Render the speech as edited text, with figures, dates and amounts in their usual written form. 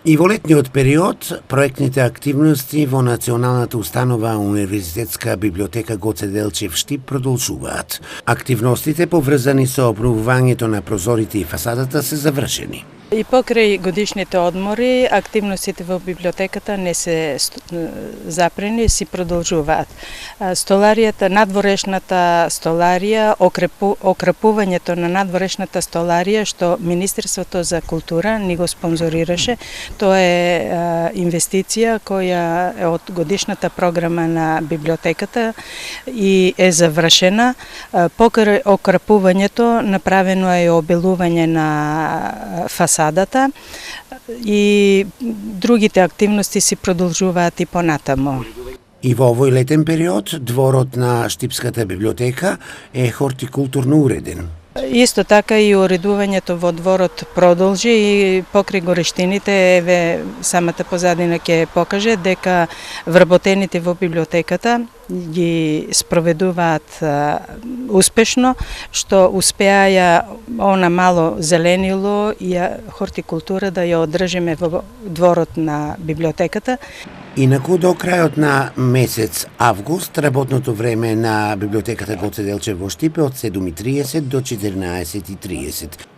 И во летниот период, проектните активности во Националната установа Универзитетска библиотека Гоце Делчев Штип продолжуваат. Активностите поврзани со обновувањето на прозорите и фасадата се завршени. И покрај годишните одмори, активностите во библиотеката не се запрени, си продолжуваат. Столаријата, надворешната столарија, окрепувањето на надворешната столарија, што Министерството за култура ни го спонзорираше, тоа е инвестиција која е од годишната програма на библиотеката и е завршена. Покрај окрепувањето направено е обелување на фасадата и другите активности си продолжуваат и понатамо. И во овој летен период, дворот на Штипската библиотека е хортикултурно уреден. Исто така и уредувањето во дворот продолжи и покрај горештините, еве самата позадина ќе покаже дека вработените во библиотеката ги спроведуваат успешно, што успеаја она мало зеленило и хортикултура да ја одржиме во дворот на библиотеката. Инаку до крајот на месец август работното време на библиотеката Гоце Делчев во Штип е од 7:30 до 14:30.